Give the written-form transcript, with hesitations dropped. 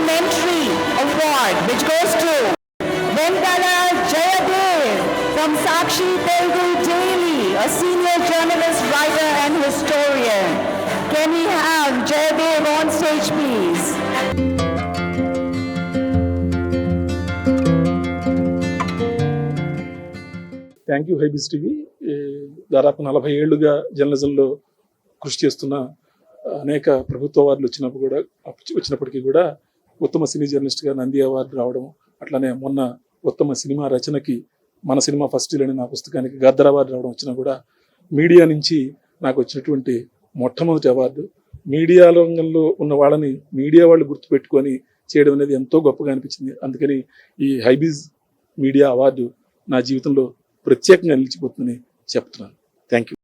Documentary Award, which goes to Venkala Jayadev from Sakshi Telugu Daily, a senior journalist, writer and historian. Can we have Jayadev on stage, please? Thank you హైబీస్ TV. దాదాపు 40 ఏళ్లుగా జర్నలిజంలో కృషి చేస్తున్న అనేక ప్రభుత్వ అవార్డులు వచ్చినప్పటికీ కూడా ఉత్తమ సినీ జర్నలిస్ట్గా నంది అవార్డు రావడం, అట్లానే మొన్న ఉత్తమ సినిమా రచనకి మన సినిమా ఫస్ట్ అనే నా పుస్తకానికి గద్దర్ అవార్డు రావడం వచ్చినా కూడా మీడియా నుంచి నాకు వచ్చినటువంటి మొట్టమొదటి అవార్డు. మీడియా రంగంలో ఉన్న వాళ్ళని మీడియా వాళ్ళు గుర్తుపెట్టుకొని చేయడం అనేది ఎంతో గొప్పగా అనిపించింది. అందుకని ఈ హైబీస్ మీడియా అవార్డు నా జీవితంలో ప్రత్యేకంగా నిలిచిపోతుందని చెప్తున్నాను. Thank you.